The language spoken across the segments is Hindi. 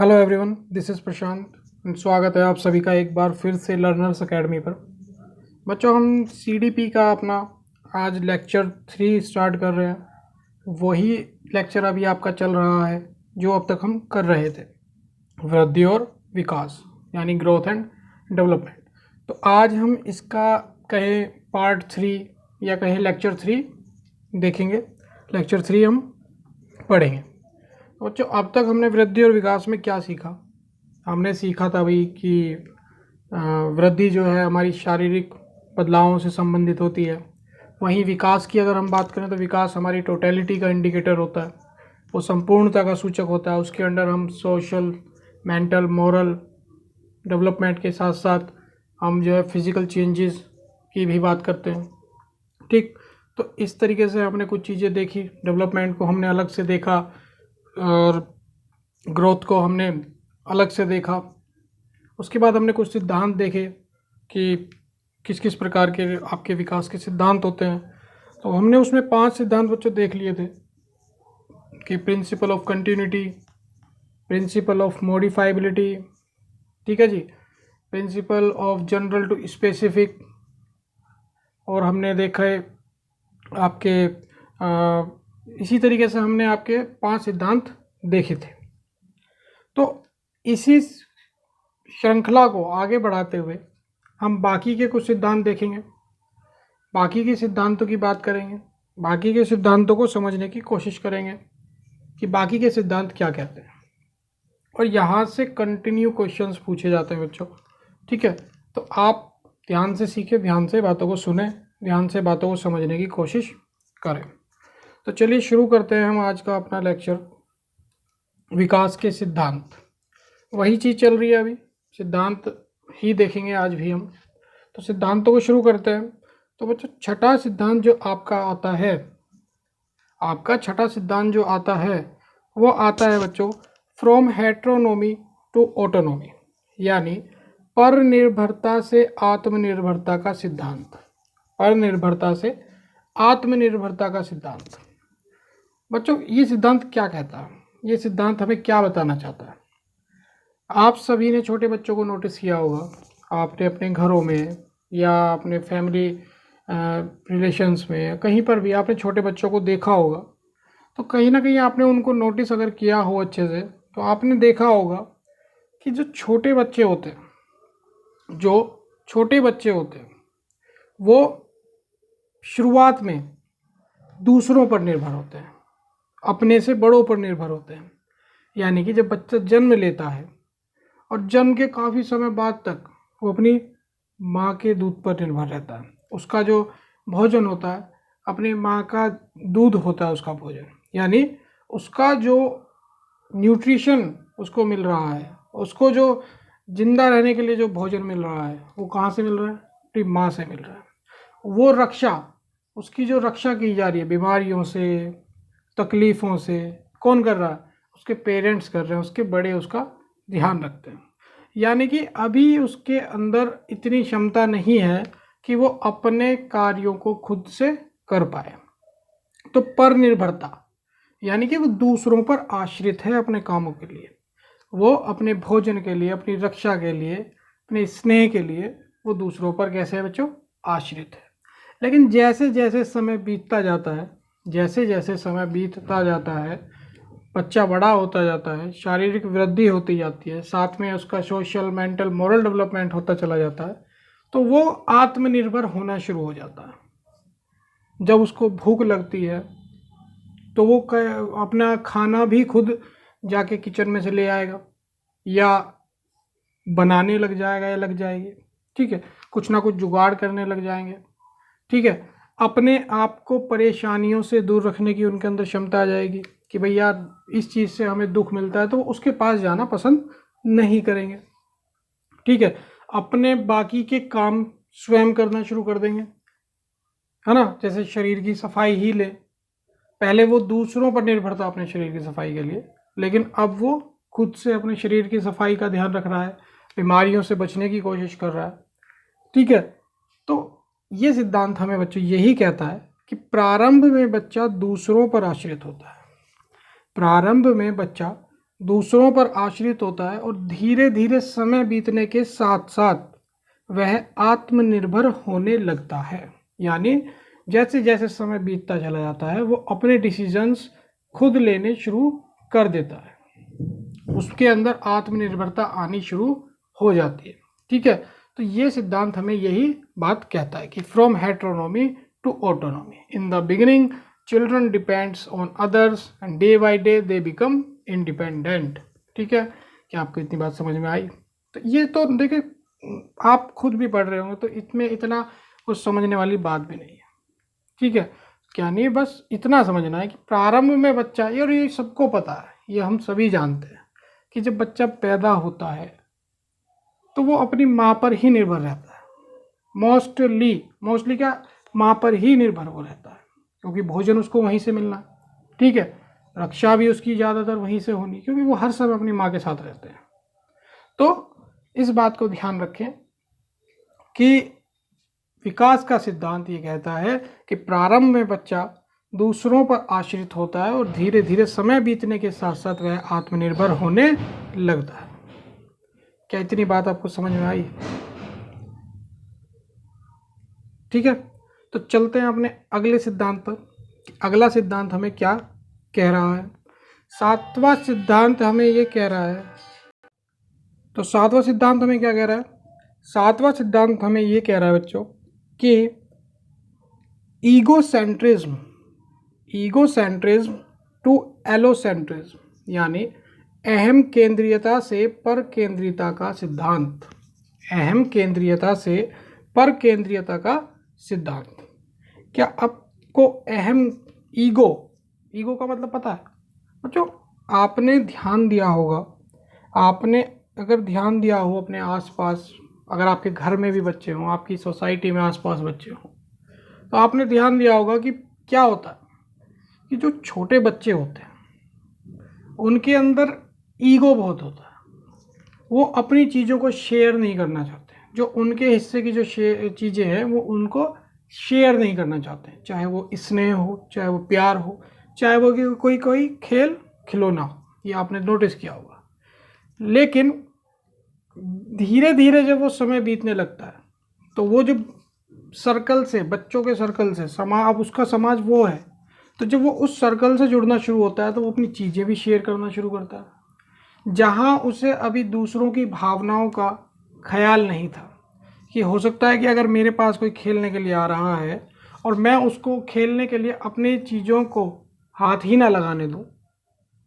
हेलो एवरीवन, दिस इज़ प्रशांत। स्वागत है आप सभी का एक बार फिर से लर्नर्स एकेडमी पर। बच्चों, हम सीडीपी का अपना आज लेक्चर 3 स्टार्ट कर रहे हैं। वही लेक्चर अभी आपका चल रहा है जो अब तक हम कर रहे थे, वृद्धि और विकास यानी ग्रोथ एंड डेवलपमेंट। तो आज हम इसका कहें पार्ट 3 या कहें लेक्चर 3 देखेंगे। लेक्चर 3 हम पढ़ेंगे। बच्चों, अब तक हमने वृद्धि और विकास में क्या सीखा? हमने सीखा था भाई कि वृद्धि जो है हमारी शारीरिक बदलावों से संबंधित होती है। वहीं विकास की अगर हम बात करें तो विकास हमारी टोटलिटी का इंडिकेटर होता है, वो संपूर्णता का सूचक होता है। उसके अंडर हम सोशल, मेंटल, मोरल डेवलपमेंट के साथ साथ हम जो है फिज़िकल चेंजेस की भी बात करते हैं। ठीक, तो इस तरीके से हमने कुछ चीज़ें देखी। डेवलपमेंट को हमने अलग से देखा और ग्रोथ को हमने अलग से देखा। उसके बाद हमने कुछ सिद्धांत देखे कि किस किस प्रकार के आपके विकास के सिद्धांत होते हैं। तो हमने उसमें 5 सिद्धांत बच्चों देख लिए थे कि principle of continuity, principle of modifiability, ठीक है जी, principle of general to specific, और हमने देखा है आपके इसी तरीके से हमने आपके 5 सिद्धांत देखे थे। तो इसी श्रृंखला को आगे बढ़ाते हुए हम बाकी के कुछ सिद्धांत देखेंगे, बाकी के सिद्धांतों की बात करेंगे, बाकी के सिद्धांतों को समझने की कोशिश करेंगे कि बाकी के सिद्धांत क्या कहते हैं। और यहाँ से कंटिन्यू क्वेश्चंस पूछे जाते हैं बच्चों, ठीक है। तो आप ध्यान से सीखें, ध्यान से बातों को सुने, ध्यान से बातों को समझने की कोशिश करें। तो चलिए शुरू करते हैं हम आज का अपना लेक्चर, विकास के सिद्धांत। वही चीज़ चल रही है अभी, सिद्धांत ही देखेंगे आज भी हम। तो सिद्धांतों को शुरू करते हैं। तो बच्चों, छठा सिद्धांत जो आपका आता है, आपका छठा सिद्धांत जो आता है वो आता है बच्चों फ्रॉम हेट्रोनोमी टू ऑटोनोमी, यानी परनिर्भरता से आत्मनिर्भरता का सिद्धांत। परनिर्भरता से आत्मनिर्भरता का सिद्धांत। बच्चों, ये सिद्धांत क्या कहता है? ये सिद्धांत हमें क्या बताना चाहता है? आप सभी ने छोटे बच्चों को नोटिस किया होगा, आपने अपने घरों में या अपने फैमिली रिलेशंस में, कहीं पर भी आपने छोटे बच्चों को देखा होगा। तो कहीं ना कहीं आपने उनको नोटिस अगर किया हो अच्छे से, तो आपने देखा होगा कि जो छोटे बच्चे होते हैं, वो शुरुआत में दूसरों पर निर्भर होते हैं, अपने से बड़ों पर निर्भर होते हैं। यानी कि जब बच्चा जन्म लेता है और जन्म के काफ़ी समय बाद तक वो अपनी माँ के दूध पर निर्भर रहता है। उसका जो भोजन होता है, अपनी माँ का दूध होता है उसका भोजन, यानी उसका जो न्यूट्रिशन उसको मिल रहा है, उसको जो जिंदा रहने के लिए जो भोजन मिल रहा है, वो कहाँ से मिल रहा है? अपनी माँ से मिल रहा है। वो रक्षा, उसकी जो रक्षा की जा रही है बीमारियों से, तकलीफ़ों से, कौन कर रहा है? उसके पेरेंट्स कर रहे हैं, उसके बड़े उसका ध्यान रखते हैं। यानी कि अभी उसके अंदर इतनी क्षमता नहीं है कि वो अपने कार्यों को खुद से कर पाए। तो परनिर्भरता यानी कि वो दूसरों पर आश्रित है अपने कामों के लिए, वो अपने भोजन के लिए, अपनी रक्षा के लिए, अपने स्नेह के लिए वो दूसरों पर कैसे है बच्चों? आश्रित है। लेकिन जैसे जैसे समय बीतता जाता है, जैसे जैसे समय बीतता जाता है, बच्चा बड़ा होता जाता है, शारीरिक वृद्धि होती जाती है, साथ में उसका सोशल, मेंटल, मोरल डेवलपमेंट होता चला जाता है, तो वो आत्मनिर्भर होना शुरू हो जाता है। जब उसको भूख लगती है तो वो अपना खाना भी खुद जाके किचन में से ले आएगा या बनाने लग जाएगा या लग जाएगी, ठीक है। कुछ ना कुछ जुगाड़ करने लग जाएंगे, ठीक है। अपने आप को परेशानियों से दूर रखने की उनके अंदर क्षमता आ जाएगी कि भाई यार इस चीज़ से हमें दुख मिलता है, तो उसके पास जाना पसंद नहीं करेंगे, ठीक है। अपने बाकी के काम स्वयं करना शुरू कर देंगे, है ना। जैसे शरीर की सफाई ही ले, पहले वो दूसरों पर निर्भर था अपने शरीर की सफाई के लिए, लेकिन अब वो खुद से अपने शरीर की सफाई का ध्यान रख रहा है, बीमारियों से बचने की कोशिश कर रहा है, ठीक है। तो ये सिद्धांत हमें बच्चों यही कहता है कि प्रारंभ में बच्चा दूसरों पर आश्रित होता है। प्रारंभ में बच्चा दूसरों पर आश्रित होता है और धीरे धीरे समय बीतने के साथ साथ वह आत्मनिर्भर होने लगता है। यानी जैसे जैसे समय बीतता चला जाता है वो अपने डिसीजंस खुद लेने शुरू कर देता है, उसके अंदर आत्मनिर्भरता आनी शुरू हो जाती है। ठीक है, तो ये सिद्धांत हमें यही बात कहता है कि from heteronomy to autonomy, in the beginning children depends on others and day by day they become independent. ठीक है, क्या आपको इतनी बात समझ में आई? तो ये तो देखिए आप खुद भी पढ़ रहे होंगे तो इसमें इतना कुछ समझने वाली बात भी नहीं है। ठीक है, क्या नहीं, बस इतना समझना है कि प्रारंभ में बच्चा, और ये सबको पता है, ये हम सभी जानते हैं कि जब बच्चा पैदा होता है तो वो अपनी माँ पर ही निर्भर रहता है। मोस्टली क्या, माँ पर ही निर्भर वो रहता है, क्योंकि भोजन उसको वहीं से मिलना, ठीक है, रक्षा भी उसकी ज़्यादातर वहीं से होनी, क्योंकि वो हर समय अपनी माँ के साथ रहते हैं। तो इस बात को ध्यान रखें कि विकास का सिद्धांत ये कहता है कि प्रारंभ में बच्चा दूसरों पर आश्रित होता है और धीरे धीरे समय बीतने के साथ साथ वह आत्मनिर्भर होने लगता है। क्या इतनी बात आपको समझ में आई? ठीक है, तो चलते हैं अपने अगले सिद्धांत पर। अगला सिद्धांत हमें क्या कह रहा है? सातवां सिद्धांत हमें ये कह रहा है, तो सातवां सिद्धांत हमें क्या कह रहा है? सातवां सिद्धांत हमें ये कह रहा है बच्चों कि ईगोसेंट्रिज्म टू एलोसेंट्रिज्म, यानी अहम केंद्रीयता से पर केंद्रीयता का सिद्धांत। अहम केंद्रीयता से पर केंद्रीयता का सिद्धांत। क्या आपको अहम ईगो का मतलब पता है बच्चों? आपने ध्यान दिया होगा, आपने अगर ध्यान दिया हो अपने आसपास, अगर आपके घर में भी बच्चे हों, आपकी सोसाइटी में आसपास बच्चे हों, तो आपने ध्यान दिया होगा कि क्या होता है कि जो छोटे बच्चे होते हैं उनके अंदर ईगो बहुत होता है। वो अपनी चीज़ों को शेयर नहीं करना चाहते, जो उनके हिस्से की जो चीज़ें हैं वो उनको शेयर नहीं करना चाहते, चाहे वो स्नेह हो, चाहे वो प्यार हो, चाहे वो कोई खेल खिलौना हो। ये आपने नोटिस किया होगा। लेकिन धीरे धीरे जब वो समय बीतने लगता है तो वो जो सर्कल से, बच्चों के सर्कल से समाज, अब उसका समाज वो है, तो जब वो उस सर्कल से जुड़ना शुरू होता है तो वो अपनी चीज़ें भी शेयर करना शुरू करता है। जहाँ उसे अभी दूसरों की भावनाओं का ख्याल नहीं था, कि हो सकता है कि अगर मेरे पास कोई खेलने के लिए आ रहा है और मैं उसको खेलने के लिए अपनी चीज़ों को हाथ ही ना लगाने दूँ,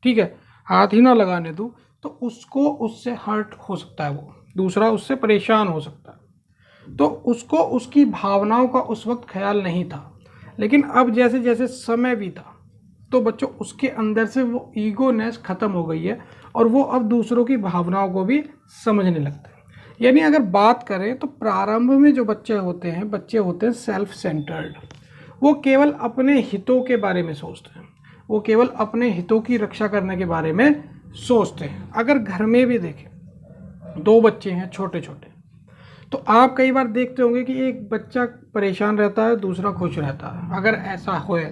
ठीक है, हाथ ही ना लगाने दूँ, तो उसको उससे हर्ट हो सकता है, वो दूसरा उससे परेशान हो सकता है। तो उसको उसकी भावनाओं का उस वक्त ख्याल नहीं था। लेकिन अब जैसे जैसे समय बीता तो बच्चों उसके अंदर से वो ईगोनेस ख़त्म हो गई है और वो अब दूसरों की भावनाओं को भी समझने लगता है। यानी अगर बात करें तो प्रारंभ में जो बच्चे होते हैं सेल्फ सेंटर्ड। वो केवल अपने हितों के बारे में सोचते हैं, वो केवल अपने हितों की रक्षा करने के बारे में सोचते हैं। अगर घर में भी देखें, दो बच्चे हैं छोटे छोटे, तो आप कई बार देखते होंगे कि एक बच्चा परेशान रहता है, दूसरा खुश रहता है। अगर ऐसा होए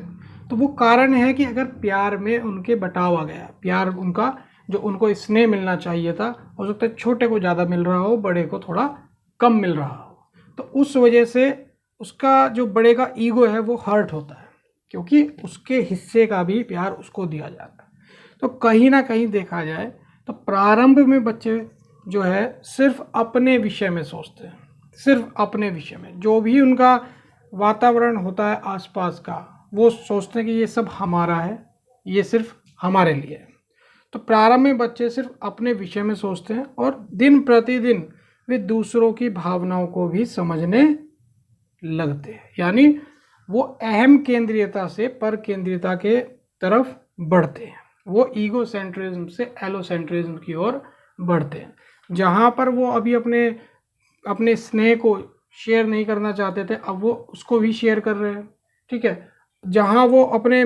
तो वो कारण है कि अगर प्यार में उनके बटाव आ गया, प्यार उनका जो उनको स्नेह मिलना चाहिए था, हो सकता है छोटे को ज़्यादा मिल रहा हो, बड़े को थोड़ा कम मिल रहा हो, तो उस वजह से उसका जो बड़े का ईगो है वो हर्ट होता है, क्योंकि उसके हिस्से का भी प्यार उसको दिया जाता है। तो कहीं ना कहीं देखा जाए तो प्रारंभ में बच्चे जो है सिर्फ अपने विषय में सोचते हैं, सिर्फ अपने विषय में, जो भी उनका वातावरण होता है आसपास का, वो सोचते हैं कि ये सब हमारा है, ये सिर्फ हमारे लिए है। तो प्रारंभ में बच्चे सिर्फ अपने विषय में सोचते हैं और दिन प्रतिदिन वे दूसरों की भावनाओं को भी समझने लगते हैं। यानी वो अहम केंद्रीयता से पर केंद्रीयता के तरफ बढ़ते हैं, वो ईगोसेंट्रिज्म से एलोसेंट्रिज्म की ओर बढ़ते हैं। जहाँ पर वो अभी अपने स्नेह को शेयर नहीं करना चाहते थे, अब वो उसको भी शेयर कर रहे हैं। ठीक है, जहाँ वो अपने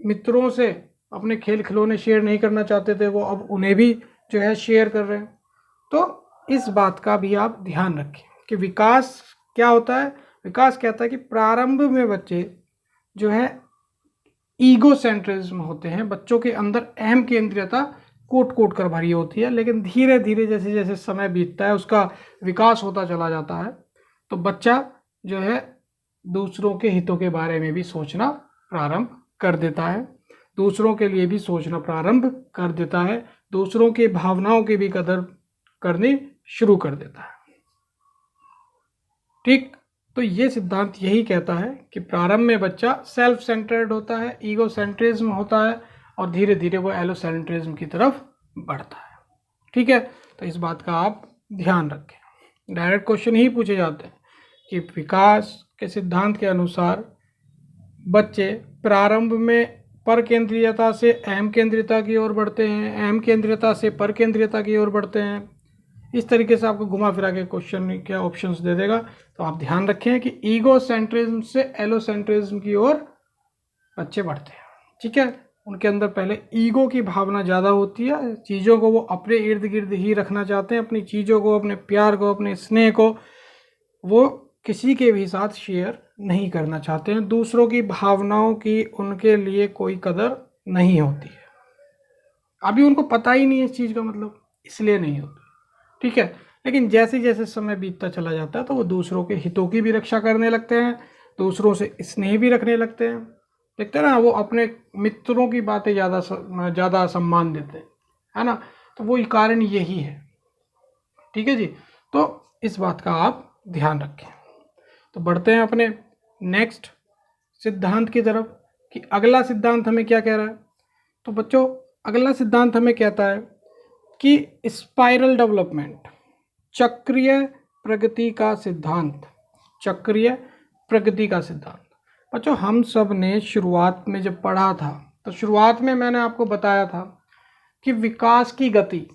मित्रों से अपने खेल खिलौने शेयर नहीं करना चाहते थे, वो अब उन्हें भी जो है शेयर कर रहे हैं। तो इस बात का भी आप ध्यान रखें कि विकास क्या होता है। विकास कहता है कि प्रारंभ में बच्चे जो है ईगोसेंट्रिज्म होते हैं, बच्चों के अंदर अहम केंद्रीयता कोट कोट कर भरी होती है, लेकिन धीरे धीरे जैसे जैसे समय बीतता है उसका विकास होता चला जाता है, तो बच्चा जो है दूसरों के हितों के बारे में भी सोचना प्रारंभ कर देता है, दूसरों के लिए भी सोचना प्रारंभ कर देता है, दूसरों की भावनाओं की भी कदर करनी शुरू कर देता है। ठीक, तो ये सिद्धांत यही कहता है कि प्रारंभ में बच्चा सेल्फ सेंटर्ड होता है, ईगो सेंट्रिज्म होता है, और धीरे धीरे वो एलोसेंट्रिज्म की तरफ बढ़ता है। ठीक है, तो इस बात का आप ध्यान रखें। डायरेक्ट क्वेश्चन ही पूछे जाते हैं कि विकास के सिद्धांत के अनुसार बच्चे प्रारंभ में पर केंद्रीयता से अहम केंद्रीयता की ओर बढ़ते हैं, अहम केंद्रीयता से पर केंद्रीयता की ओर बढ़ते हैं। इस तरीके से आपको घुमा फिरा के क्वेश्चन के ऑप्शंस दे देगा। तो आप ध्यान रखें कि ईगो सेंट्रिज्म से एलोसेंट्रिज्म की ओर बच्चे बढ़ते हैं। ठीक है, उनके अंदर पहले ईगो की भावना ज़्यादा होती है, चीज़ों को वो अपने इर्द गिर्द ही रखना चाहते हैं, अपनी चीज़ों को, अपने प्यार को, अपने स्नेह को वो किसी के भी साथ शेयर नहीं करना चाहते हैं। दूसरों की भावनाओं की उनके लिए कोई कदर नहीं होती है, अभी उनको पता ही नहीं है इस चीज़ का मतलब, इसलिए नहीं होती। ठीक है, लेकिन जैसे जैसे समय बीतता चला जाता है तो वो दूसरों के हितों की भी रक्षा करने लगते हैं, दूसरों से स्नेह भी रखने लगते हैं। देखते हैं ना, वो अपने मित्रों की बातें ज़्यादा सम्मान देते हैं, है ना, तो वो कारण यही है। ठीक है जी, तो इस बात का आप ध्यान रखें। तो बढ़ते हैं अपने नेक्स्ट सिद्धांत की तरफ कि अगला सिद्धांत हमें क्या कह रहा है। तो बच्चों, अगला सिद्धांत हमें कहता है कि स्पाइरल डेवलपमेंट, चक्रीय प्रगति का सिद्धांत, चक्रीय प्रगति का सिद्धांत। बच्चों, हम सब ने शुरुआत में जब पढ़ा था तो शुरुआत में मैंने आपको बताया था कि विकास की गति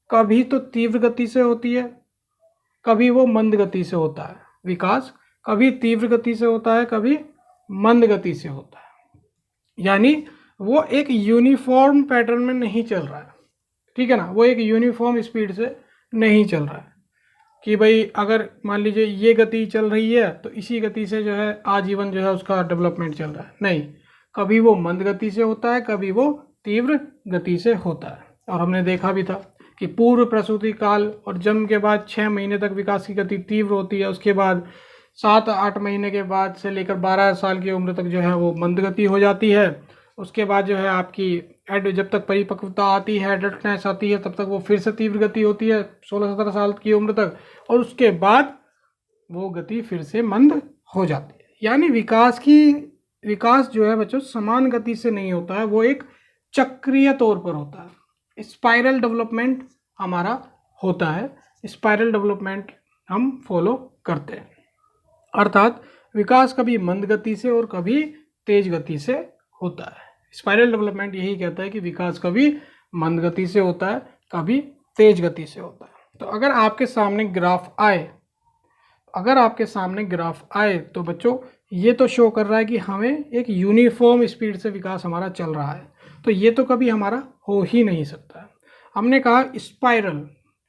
कभी तो तीव्र गति से होती है, कभी वो मंद गति से होता है। विकास कभी तीव्र गति से होता है, कभी मंद गति से होता है, यानी वो एक यूनिफॉर्म पैटर्न में नहीं चल रहा है। ठीक है ना, वो एक यूनिफॉर्म स्पीड से नहीं चल रहा है कि भाई अगर मान लीजिए ये गति चल रही है तो इसी गति से जो है आजीवन जो है उसका डेवलपमेंट चल रहा है। नहीं, कभी वो मंद गति से होता है, कभी वो तीव्र गति से होता है। और हमने देखा भी था कि पूर्व प्रसूति काल और जन्म के बाद 6 महीने तक विकास की गति तीव्र होती है, उसके बाद 7-8 महीने के बाद से लेकर 12 साल की उम्र तक जो है वो मंद गति हो जाती है। उसके बाद जो है आपकी जब तक परिपक्वता आती है, एडल्टनेस आती है, तब तक वो फिर से तीव्र गति होती है 16-17 साल की उम्र तक, और उसके बाद वो गति फिर से मंद हो जाती है। यानी विकास जो है बच्चों समान गति से नहीं होता है, वो एक चक्रीय तौर पर होता है। स्पाइरल डेवलपमेंट हमारा होता है, स्पाइरल डेवलपमेंट हम फॉलो करते हैं, अर्थात विकास कभी मंद गति से और कभी तेज गति से होता है। स्पाइरल डेवलपमेंट यही कहता है कि विकास कभी मंद गति से होता है, कभी तेज गति से होता है। तो अगर आपके सामने ग्राफ आए तो बच्चों ये तो शो कर रहा है कि हमें एक यूनिफॉर्म स्पीड से विकास हमारा चल रहा है, तो ये तो कभी हमारा हो ही नहीं सकता है। हमने कहा स्पाइरल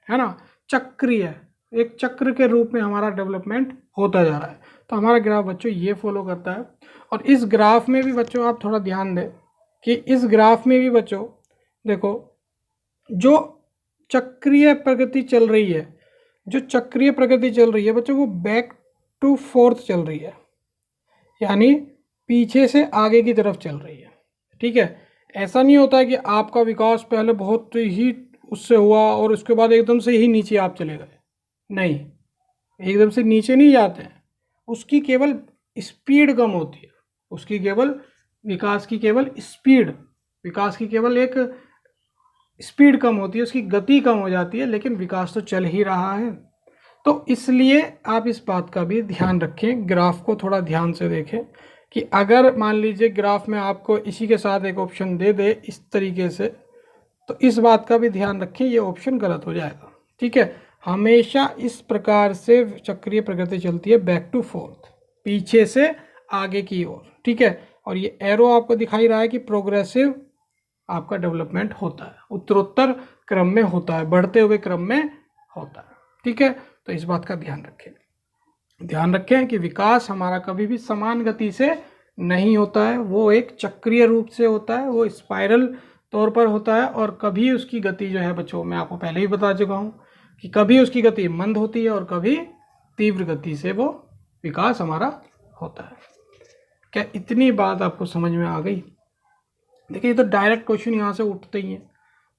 है ना, चक्रीय, एक चक्र के रूप में हमारा डेवलपमेंट होता जा रहा है। तो हमारा ग्राफ बच्चों ये फॉलो करता है। और इस ग्राफ में भी बच्चों आप थोड़ा ध्यान दें कि इस ग्राफ में भी बच्चों देखो, जो चक्रीय प्रगति चल रही है बच्चों वो बैक टू फोर्थ चल रही है, यानी पीछे से आगे की तरफ चल रही है। ठीक है, ऐसा नहीं होता है कि आपका विकास पहले बहुत ही उससे हुआ और उसके बाद एकदम से ही नीचे आप चले गए। नहीं, एकदम से नीचे नहीं जाते हैं, उसकी केवल स्पीड कम होती है, उसकी केवल विकास की केवल एक स्पीड कम होती है, उसकी गति कम हो जाती है, लेकिन विकास तो चल ही रहा है। तो इसलिए आप इस बात का भी ध्यान रखें, ग्राफ को थोड़ा ध्यान से देखें कि अगर मान लीजिए ग्राफ में आपको इसी के साथ एक ऑप्शन दे दे इस तरीके से, तो इस बात का भी ध्यान रखें, ये ऑप्शन गलत हो जाएगा। ठीक है, हमेशा इस प्रकार से चक्रीय प्रगति चलती है, बैक टू फोर्थ, पीछे से आगे की ओर। ठीक है, और ये एरो आपको दिखाई रहा है कि प्रोग्रेसिव आपका डेवलपमेंट होता है, उत्तरोत्तर क्रम में होता है, बढ़ते हुए क्रम में होता है। ठीक है, तो इस बात का ध्यान रखें कि विकास हमारा कभी भी समान गति से नहीं होता है, वो एक चक्रीय रूप से होता है, वो स्पाइरल तौर पर होता है, और कभी उसकी गति जो है बच्चों, मैं आपको पहले ही बता चुका हूँ कि कभी उसकी गति मंद होती है और कभी तीव्र गति से वो विकास हमारा होता है। क्या इतनी बात आपको समझ में आ गई? देखिए, ये तो डायरेक्ट क्वेश्चन यहाँ से उठते ही हैं,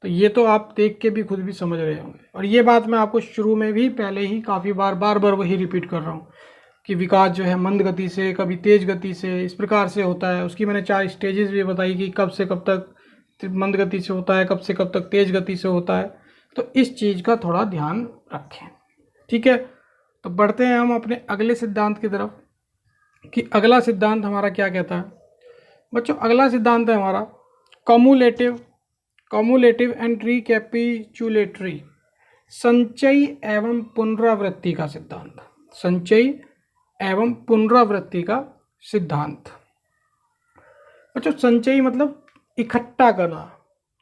तो ये तो आप देख के भी खुद भी समझ रहे होंगे। और ये बात मैं आपको शुरू में भी पहले ही काफ़ी बार वही रिपीट कर रहा हूँ कि विकास जो है मंद गति से, कभी तेज गति से, इस प्रकार से होता है। उसकी मैंने 4 स्टेजेस भी बताई कि कब से कब तक मंद गति से होता है, कब से कब तक तेज गति से होता है। तो इस चीज़ का थोड़ा ध्यान रखें, ठीक है। तो बढ़ते हैं हम अपने अगले सिद्धांत की तरफ कि अगला सिद्धांत हमारा क्या कहता है। बच्चों, अगला सिद्धांत है हमारा कॉमुलेटिव एंड रिकैपिचुलेटरी, संचयी एवं पुनरावृत्ति का सिद्धांत। संचयी एवं पुनरावृत्ति का सिद्धांत। बच्चों, संचयी मतलब इकट्ठा करना,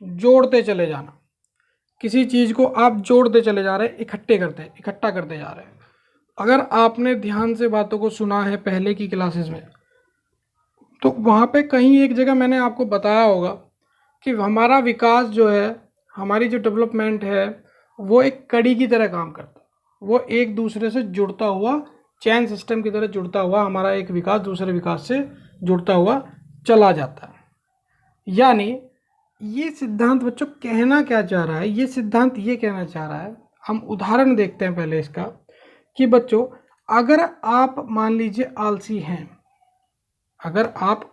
जोड़ते चले जाना। किसी चीज़ को आप जोड़ते चले जा रहे हैं, इकट्ठा करते जा रहे हैं। अगर आपने ध्यान से बातों को सुना है पहले की क्लासेस में, तो वहाँ पे कहीं एक जगह मैंने आपको बताया होगा कि हमारा विकास जो है, हमारी जो डेवलपमेंट है, वो एक कड़ी की तरह काम करता है। वो एक दूसरे से जुड़ता हुआ, चैन सिस्टम की तरह जुड़ता हुआ, हमारा एक विकास दूसरे विकास से जुड़ता हुआ चला जाता है। यानी ये सिद्धांत बच्चों कहना क्या चाह रहा है? ये सिद्धांत ये कहना चाह रहा है, हम उदाहरण देखते हैं पहले इसका, कि बच्चों अगर आप मान लीजिए आलसी हैं, अगर आप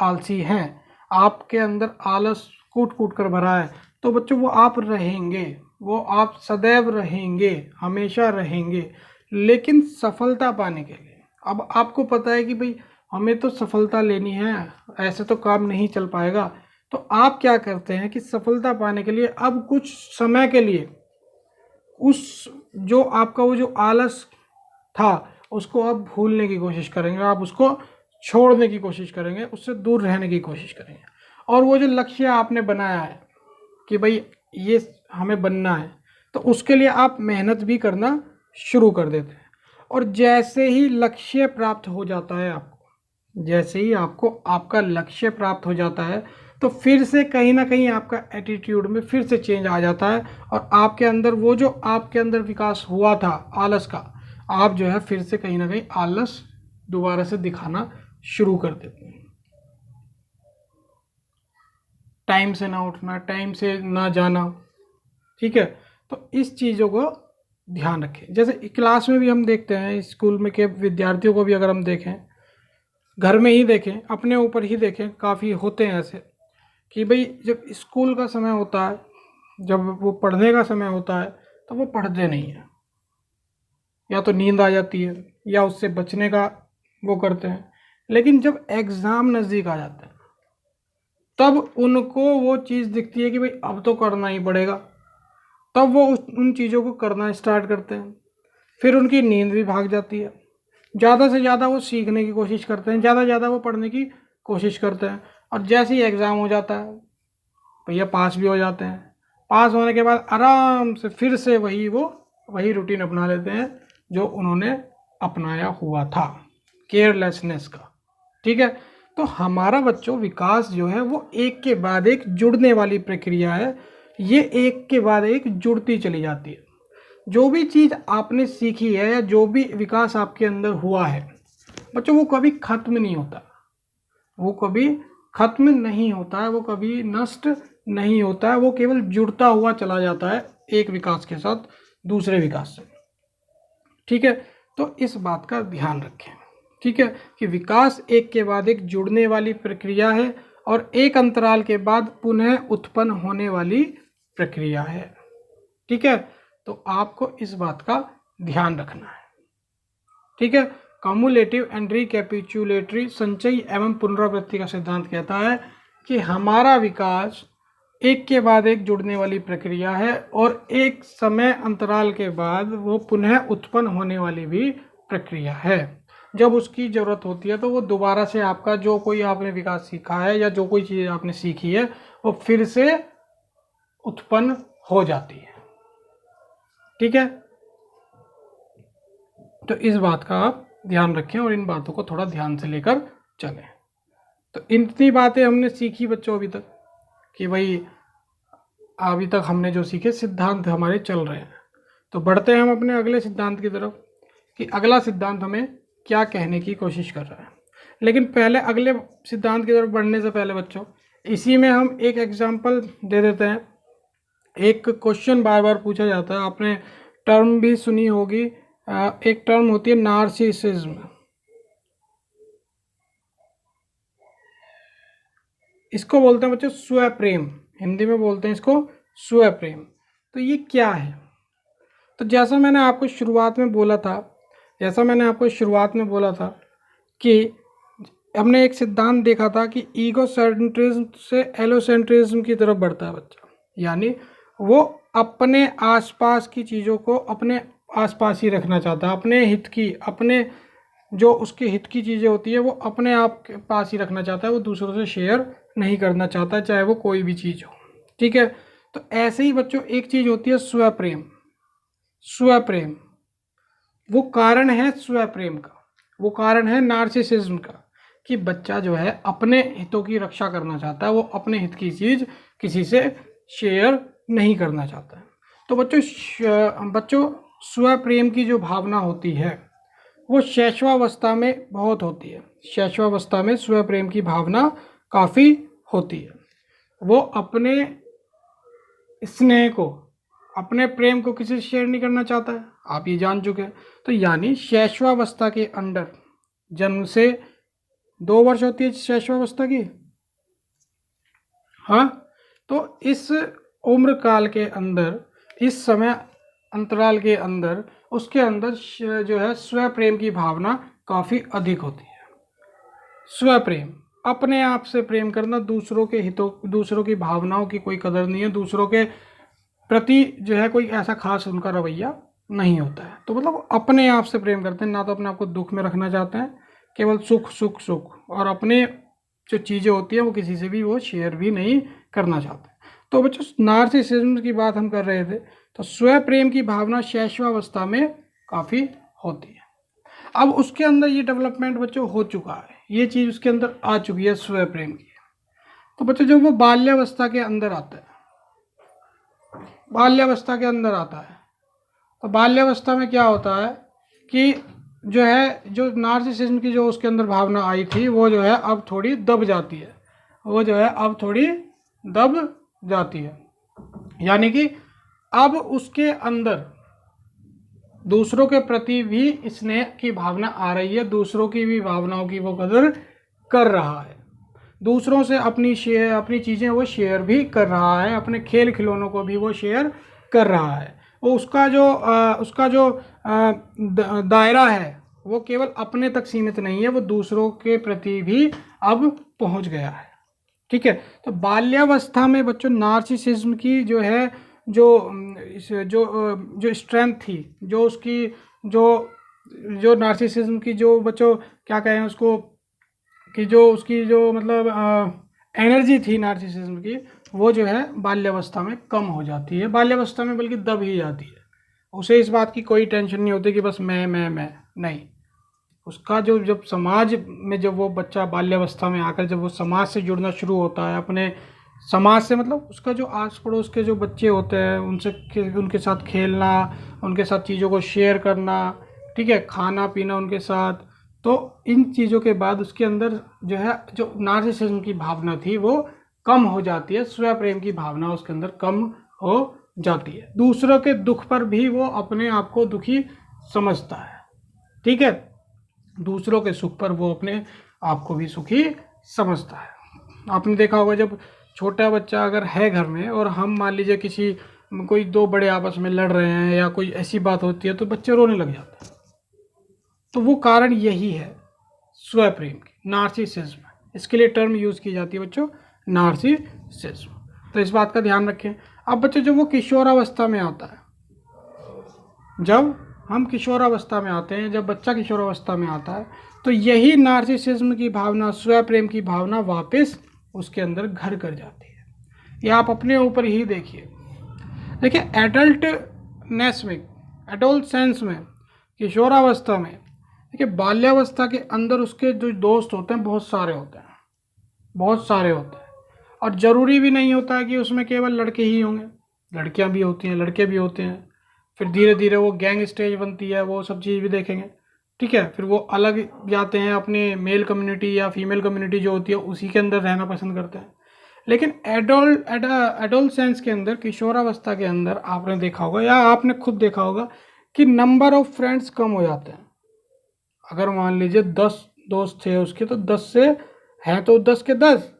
आलसी हैं, आपके अंदर आलस कूट कूट कर भरा है, तो बच्चों वो आप रहेंगे, वो आप सदैव रहेंगे, हमेशा रहेंगे। लेकिन सफलता पाने के लिए, अब आपको पता है कि भाई हमें तो सफलता लेनी है, ऐसे तो काम नहीं चल पाएगा। तो आप क्या करते हैं कि सफलता पाने के लिए अब कुछ समय के लिए उस जो आपका वो जो आलस था उसको आप भूलने की कोशिश करेंगे, आप उसको छोड़ने की कोशिश करेंगे, उससे दूर रहने की कोशिश करेंगे। और वो जो लक्ष्य आपने बनाया है कि भाई ये हमें बनना है, तो उसके लिए आप मेहनत भी करना शुरू कर देते हैं। और जैसे ही लक्ष्य प्राप्त हो जाता है आपको, जैसे ही आपको आपका लक्ष्य प्राप्त हो जाता है, तो फिर से कहीं ना कहीं आपका एटीट्यूड में फिर से चेंज आ जाता है, और आपके अंदर वो जो आपके अंदर विकास हुआ था आलस का, आप जो है फिर से कहीं ना कहीं आलस दोबारा से दिखाना शुरू कर देते हैं। टाइम से ना उठना, टाइम से ना जाना, ठीक है। तो इस चीज़ों को ध्यान रखें। जैसे क्लास में भी हम देखते हैं, स्कूल में के विद्यार्थियों को भी अगर हम देखें, घर में ही देखें, अपने ऊपर ही देखें, काफ़ी होते हैं ऐसे कि भाई जब स्कूल का समय होता है, जब वो पढ़ने का समय होता है, तो वो पढ़ते नहीं हैं, या तो नींद आ जाती है या उससे बचने का वो करते हैं। लेकिन जब एग्ज़ाम नज़दीक आ जाता है, तब उनको वो चीज़ दिखती है कि भाई अब तो करना ही पड़ेगा, तब वो उन चीज़ों को करना स्टार्ट करते हैं। फिर उनकी नींद भी भाग जाती है, ज़्यादा से ज़्यादा वो सीखने की कोशिश करते हैं, ज़्यादा से ज़्यादा वो पढ़ने की कोशिश करते हैं। और जैसे ही एग्ज़ाम हो जाता है, भैया पास भी हो जाते हैं। पास होने के बाद आराम से फिर से वही रूटीन अपना लेते हैं जो उन्होंने अपनाया हुआ था, केयरलेसनेस का, ठीक है। तो हमारा बच्चों विकास जो है वो एक के बाद एक जुड़ने वाली प्रक्रिया है। ये एक के बाद एक जुड़ती चली जाती है। जो भी चीज़ आपने सीखी है या जो भी विकास आपके अंदर हुआ है बच्चों, वो कभी खत्म नहीं होता, वो कभी खत्म नहीं होता है, वो कभी नष्ट नहीं होता है, वो केवल जुड़ता हुआ चला जाता है एक विकास के साथ दूसरे विकास से, ठीक है। तो इस बात का ध्यान रखें, ठीक है, कि विकास एक के बाद एक जुड़ने वाली प्रक्रिया है और एक अंतराल के बाद पुनः उत्पन्न होने वाली प्रक्रिया है, ठीक है। तो आपको इस बात का ध्यान रखना है, ठीक है। कम्युलेटिव एंड रिकैपिचुलेटरी, संचयी एवं पुनरावृत्ति का सिद्धांत कहता है कि हमारा विकास एक के बाद एक जुड़ने वाली प्रक्रिया है और एक समय अंतराल के बाद वो पुनः उत्पन्न होने वाली भी प्रक्रिया है। जब उसकी ज़रूरत होती है तो वो दोबारा से आपका जो कोई आपने विकास सीखा है या जो कोई चीज़ आपने सीखी है वो फिर से उत्पन्न हो जाती है, ठीक है। तो इस बात का आप ध्यान रखें और इन बातों को थोड़ा ध्यान से लेकर चलें। तो इतनी बातें हमने सीखी बच्चों अभी तक, कि भाई अभी तक हमने जो सीखे सिद्धांत हमारे चल रहे हैं। तो बढ़ते हैं हम अपने अगले सिद्धांत की तरफ कि अगला सिद्धांत हमें क्या कहने की कोशिश कर रहा है। लेकिन पहले अगले सिद्धांत की तरफ बढ़ने से पहले बच्चों, इसी में हम एक एग्जाम्पल दे देते हैं। एक क्वेश्चन बार बार पूछा जाता है, आपने टर्म भी सुनी होगी, एक टर्म होती है नार्सिसिज्म। इसको बोलते हैं बच्चों स्वप्रेम, हिंदी में बोलते हैं इसको स्वप्रेम। तो ये क्या है? तो जैसा मैंने आपको शुरुआत में बोला था कि हमने एक सिद्धांत देखा था कि ईगोसेंट्रिज्म से एलोसेंट्रिज्म की तरफ बढ़ता है बच्चा, यानी वो अपने आसपास की चीज़ों को अपने आसपास ही रखना चाहता है, अपने हित की, अपने जो उसके हित की चीज़ें होती है वो अपने आप के पास ही रखना चाहता है, वो दूसरों से शेयर नहीं करना चाहता, चाहे वो कोई भी चीज़ हो। ठीक है, तो ऐसे ही बच्चों एक चीज़ होती है स्वप्रेम। स्वप्रेम वो कारण है स्वप्रेम का, वो कारण है नार्सिसिज्म का, कि बच्चा जो है अपने हितों की रक्षा करना चाहता है, वो अपने हित की चीज़ किसी से शेयर नहीं करना चाहता है। तो बच्चों स्वप्रेम की जो भावना होती है वो शैशवावस्था में बहुत होती है। शैशवावस्था में स्वप्रेम की भावना काफ़ी होती है। वो अपने स्नेह को, अपने प्रेम को किसी से शेयर नहीं करना चाहता है, आप ये जान चुके हैं। तो यानी शैशवावस्था के अंदर, जन्म से 2 वर्ष होती है शैशवावस्था की, हाँ, तो इस उम्र काल के अंदर, इस समय अंतराल के अंदर, उसके अंदर जो है स्वप्रेम की भावना काफ़ी अधिक होती है। स्वप्रेम, अपने आप से प्रेम करना, दूसरों के हितों, दूसरों की भावनाओं की कोई कदर नहीं है, दूसरों के प्रति जो है कोई ऐसा खास उनका रवैया नहीं होता है। तो मतलब अपने आप से प्रेम करते हैं, ना तो अपने आप को दुख में रखना चाहते हैं, केवल सुख सुख सुख, और अपने जो चीज़ें होती हैं वो किसी से भी वो शेयर भी नहीं करना चाहते। तो बच्चों नार्सिसिज्म की बात हम कर रहे थे, तो स्वप्रेम की भावना शैशवावस्था में काफ़ी होती है। अब उसके अंदर ये डेवलपमेंट बच्चों हो चुका है, ये चीज़ उसके अंदर आ चुकी है स्वप्रेम की। तो बच्चों जब वो बाल्यावस्था के अंदर आता है, बाल्यावस्था के अंदर आता है, तो बाल्यावस्था में क्या होता है कि जो है, जो नार्सिसिज्म की जो उसके अंदर भावना आई थी वो जो है अब थोड़ी दब जाती है, वो जो है अब थोड़ी दब जाती है। यानी कि अब उसके अंदर दूसरों के प्रति भी स्नेह की भावना आ रही है, दूसरों की भी भावनाओं की वो कदर कर रहा है, दूसरों से अपनी चीज़ें वो शेयर भी कर रहा है, अपने खेल खिलौनों को भी वो शेयर कर रहा है। वो उसका जो दायरा है वो केवल अपने तक सीमित नहीं है, वो दूसरों के प्रति भी अब पहुंच गया है। ठीक है, तो बाल्यावस्था में बच्चों नार्सिसिज्म की जो है, जो स्ट्रेंथ थी, जो उसकी जो नार्सिसिज्म की जो बच्चों क्या कहें उसको, कि जो उसकी जो मतलब एनर्जी थी नार्सिसिज्म की, वो जो है बाल्यावस्था में कम हो जाती है, बाल्यावस्था में बल्कि दब ही जाती है। उसे इस बात की कोई टेंशन नहीं होती कि बस मैं नहीं। उसका जब समाज में, जब वो बच्चा बाल्यावस्था में आकर जब वो समाज से जुड़ना शुरू होता है, अपने समाज से मतलब उसका जो आस पड़ोस के जो बच्चे होते हैं उनके साथ खेलना, उनके साथ चीज़ों को शेयर करना, ठीक है, खाना पीना उनके साथ, तो इन चीज़ों के बाद उसके अंदर जो है जो नार्सिसिज्म की भावना थी वो कम हो जाती है, स्वप्रेम की भावना उसके अंदर कम हो जाती है। दूसरों के दुख पर भी वो अपने आप को दुखी समझता है, ठीक है, दूसरों के सुख पर वो अपने आप को भी सुखी समझता है। आपने देखा होगा जब छोटा बच्चा अगर है घर में और हम मान लीजिए कोई 2 बड़े आपस में लड़ रहे हैं या कोई ऐसी बात होती है तो बच्चे रोने लग जाते हैं। तो वो कारण यही है स्वप्रेम की, नार्सिसिज्म। इसके लिए टर्म यूज़ की जाती है बच्चों नार्सिसिज्म। तो इस बात का ध्यान रखें। अब बच्चों जब वो किशोरावस्था में आता है, जब हम किशोरावस्था में आते हैं, जब बच्चा किशोरावस्था में आता है, तो यही नार्सिसिज्म की भावना, स्वप्रेम की भावना वापस उसके अंदर घर कर जाती है। ये आप अपने ऊपर ही देखिए। देखिए एडल्टनेस में, एडोलसेंस में, किशोरावस्था में, देखिए बाल्यावस्था के अंदर उसके जो दोस्त होते हैं बहुत सारे होते हैं, बहुत सारे होते हैं। और ज़रूरी भी नहीं होता है कि उसमें केवल लड़के ही होंगे, लड़कियां भी होती हैं, लड़के भी होते हैं। फिर धीरे धीरे वो गैंग स्टेज बनती है, वो सब चीज़ भी देखेंगे। ठीक है, फिर वो अलग जाते हैं, अपने मेल कम्युनिटी या फीमेल कम्युनिटी जो होती है उसी के अंदर रहना पसंद करते हैं। लेकिन एडोलसेंस के अंदर, किशोरावस्था के अंदर आपने देखा होगा या आपने खुद देखा होगा कि नंबर ऑफ फ्रेंड्स कम हो जाते हैं। अगर मान लीजिए 10 दोस्त थे उसके, तो 10 से हैं तो 10 के 10,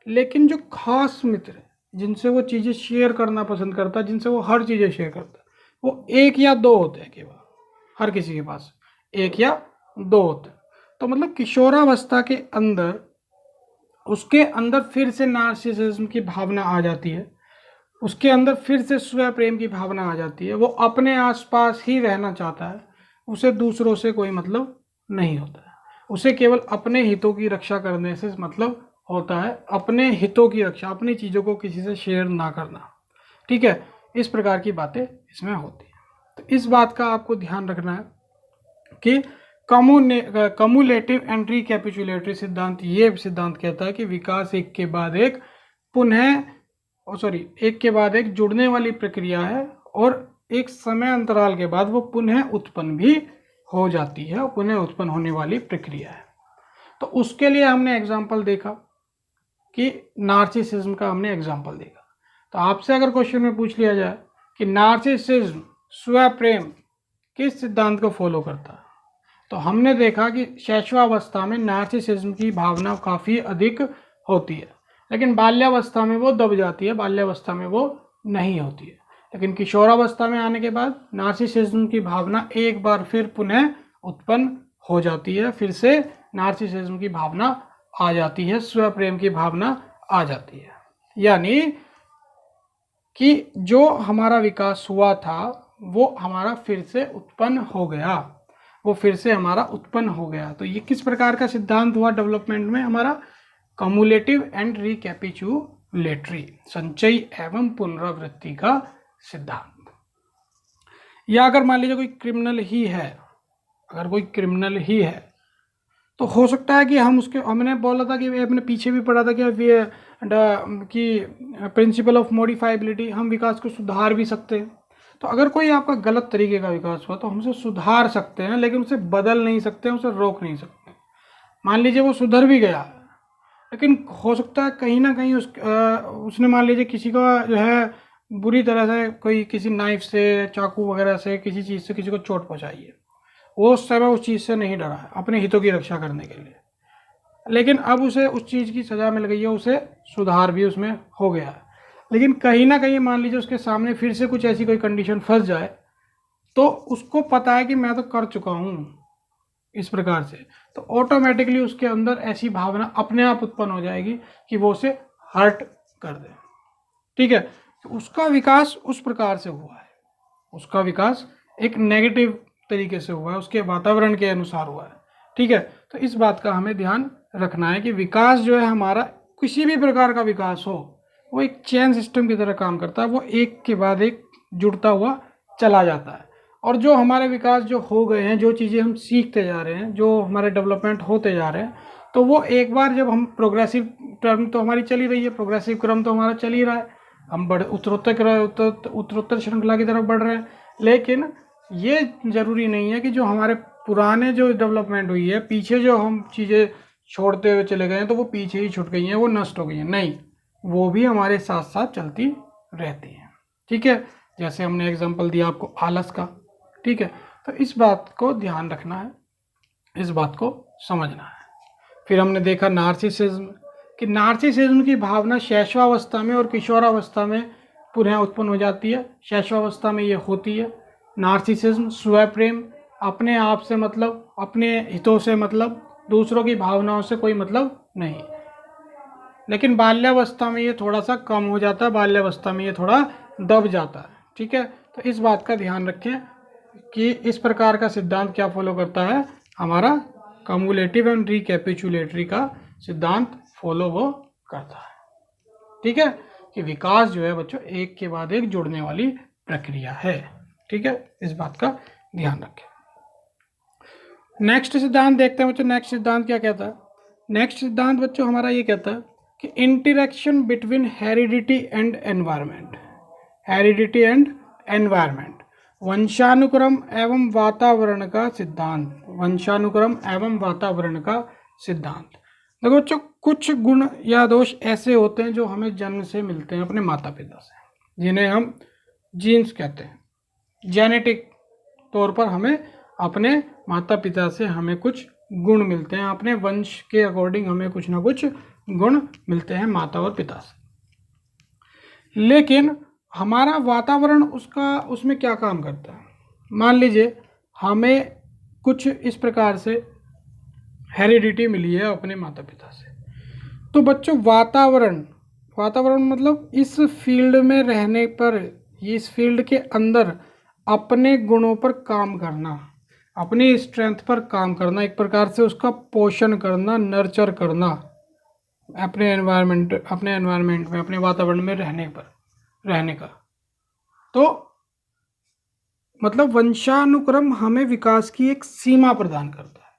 लेकिन जो खास मित्र है जिनसे वो चीज़ें शेयर करना पसंद करता है, जिनसे वो हर चीज़ें शेयर करता है, वो 1 या 2 होते हैं केवल। हर किसी के पास 1 या 2 होते हैं। तो मतलब किशोरावस्था के अंदर उसके अंदर फिर से नार्सिसिज्म की भावना आ जाती है, उसके अंदर फिर से स्व प्रेम की भावना आ जाती है। वो अपने आसपास ही रहना चाहता है, उसे दूसरों से कोई मतलब नहीं होता है। उसे केवल अपने हितों की रक्षा करने से मतलब होता है, अपने हितों की रक्षा, अपनी चीज़ों को किसी से शेयर ना करना। ठीक है, इस प्रकार की बातें इसमें होती हैं। तो इस बात का आपको ध्यान रखना है कि कम्युलेटिव एंड रिकैपिचुलेटरी सिद्धांत, ये सिद्धांत कहता है कि विकास एक के बाद एक एक के बाद एक जुड़ने वाली प्रक्रिया है, और एक समय अंतराल के बाद वो पुनः उत्पन्न भी हो जाती है, पुनः उत्पन्न होने वाली प्रक्रिया है। तो उसके लिए हमने एग्जाम्पल देखा कि नार्सिसिज्म का हमने एग्जाम्पल देखा। तो आपसे अगर क्वेश्चन में पूछ लिया जाए कि नार्सिसिज्म, स्व प्रेम, किस सिद्धांत को फॉलो करता है, तो हमने देखा कि शैशवावस्था में नार्सिसिज्म की भावना काफ़ी अधिक होती है, लेकिन बाल्यावस्था में वो दब जाती है, बाल्यावस्था में वो नहीं होती है। लेकिन किशोरावस्था में आने के बाद नार्सिसिज्म की भावना एक बार फिर पुनः उत्पन्न हो जाती है, फिर से नार्सिसिज्म की भावना आ जाती है, स्व प्रेम की भावना आ जाती है। यानी कि जो हमारा विकास हुआ था वो हमारा फिर से उत्पन्न हो गया, वो फिर से हमारा उत्पन्न हो गया। तो ये किस प्रकार का सिद्धांत हुआ डेवलपमेंट में हमारा? कम्युलेटिव एंड रिकैपिचुलेटरी, संचय एवं पुनरावृत्ति का सिद्धांत। या अगर मान लीजिए कोई क्रिमिनल ही है, अगर कोई क्रिमिनल ही है, तो हो सकता है कि हम उसके, हमने बोला था कि अपने पीछे भी पढ़ा था कि प्रिंसिपल ऑफ मॉडिफाइबिलिटी, हम विकास को सुधार भी सकते हैं। तो अगर कोई आपका गलत तरीके का विकास हुआ तो हम उसे सुधार सकते हैं, लेकिन उसे बदल नहीं सकते, उसे रोक नहीं सकते। मान लीजिए वो सुधर भी गया, लेकिन हो सकता है कहीं ना कहीं उसने मान लीजिए किसी का जो है बुरी तरह से, कोई किसी नाइफ से, चाकू वगैरह से, किसी चीज़ से किसी को चोट पहुंचाई है, वो उस समय उस चीज़ से नहीं डरा है अपने हितों की रक्षा करने के लिए, लेकिन अब उसे उस चीज़ की सज़ा मिल गई है, उसे सुधार भी उसमें हो गया है। लेकिन कहीं ना कहीं मान लीजिए उसके सामने फिर से कुछ ऐसी कोई कंडीशन फंस जाए, तो उसको पता है कि मैं तो कर चुका हूँ इस प्रकार से, तो ऑटोमेटिकली उसके अंदर ऐसी भावना अपने आप उत्पन्न हो जाएगी कि वो उसे हर्ट कर दे। ठीक है, तो उसका विकास उस प्रकार से हुआ है, उसका विकास एक नेगेटिव तरीके से हुआ है, उसके वातावरण के अनुसार हुआ है। ठीक है, तो इस बात का हमें ध्यान रखना है कि विकास जो है हमारा, किसी भी प्रकार का विकास हो, वो एक चेन सिस्टम की तरह काम करता है, वो एक के बाद एक जुड़ता हुआ चला जाता है। और जो हमारे विकास जो हो गए हैं, जो चीज़ें हम सीखते जा रहे हैं, जो हमारे डेवलपमेंट होते जा रहे हैं, तो वो एक बार जब हम प्रोग्रेसिव टर्म तो हमारी चली रही है, प्रोग्रेसिव क्रम तो हमारा चल ही रहा है, हम उत्तरोत्तर श्रृंखला की तरफ बढ़ रहे हैं। लेकिन ये ज़रूरी नहीं है कि जो हमारे पुराने जो डेवलपमेंट हुई है, पीछे जो हम चीज़ें छोड़ते हुए चले गए हैं, तो वो पीछे ही छूट गई हैं, वो नष्ट हो गई हैं। नहीं, वो भी हमारे साथ साथ चलती रहती हैं। ठीक है, जैसे हमने एग्जांपल दिया आपको आलस का। ठीक है, तो इस बात को ध्यान रखना है, इस बात को समझना है। फिर हमने देखा नार्सिसिज्म, कि नार्सिसिज्म की भावना शैशवावस्था में और किशोरावस्था में पुनः उत्पन्न हो जाती है। शैशवावस्था में ये होती है नार्सिसिज्म, स्व प्रेम, अपने आप से मतलब, अपने हितों से मतलब, दूसरों की भावनाओं से कोई मतलब नहीं। लेकिन बाल्यावस्था में ये थोड़ा सा कम हो जाता है, बाल्यावस्था में ये थोड़ा दब जाता है। ठीक है, तो इस बात का ध्यान रखें कि इस प्रकार का सिद्धांत क्या फॉलो करता है, हमारा कम्युलेटिव एंड रिकैपिचुलेटरी का सिद्धांत फॉलो वो करता है। ठीक है, कि विकास जो है बच्चों एक के बाद एक जुड़ने वाली प्रक्रिया है। ठीक है, इस बात का ध्यान रखें। नेक्स्ट सिद्धांत देखते हैं बच्चों। नेक्स्ट सिद्धांत क्या कहता है? नेक्स्ट सिद्धांत बच्चों हमारा ये कहता है कि interaction between heredity and environment, heredity and environment, वंशानुक्रम एवं वातावरण का सिद्धांत, वंशानुक्रम एवं वातावरण का सिद्धांत। देखो बच्चों, कुछ गुण या दोष ऐसे होते हैं जो हमें जन्म से मिलते हैं अपने माता पिता से, जिन्हें हम जीन्स कहते हैं। जेनेटिक तौर पर हमें अपने माता पिता से हमें कुछ गुण मिलते हैं, अपने वंश के अकॉर्डिंग हमें कुछ ना कुछ गुण मिलते हैं माता और पिता से। लेकिन हमारा वातावरण उसमें क्या काम करता है? मान लीजिए हमें कुछ इस प्रकार से हेरिडिटी मिली है अपने माता पिता से, तो बच्चों वातावरण मतलब इस फील्ड में रहने पर, इस फील्ड के अंदर अपने गुणों पर काम करना, अपनी स्ट्रेंथ पर काम करना, एक प्रकार से उसका पोषण करना, नर्चर करना, अपने एनवायरनमेंट में, अपने वातावरण में रहने का। तो मतलब वंशानुक्रम हमें विकास की एक सीमा प्रदान करता है,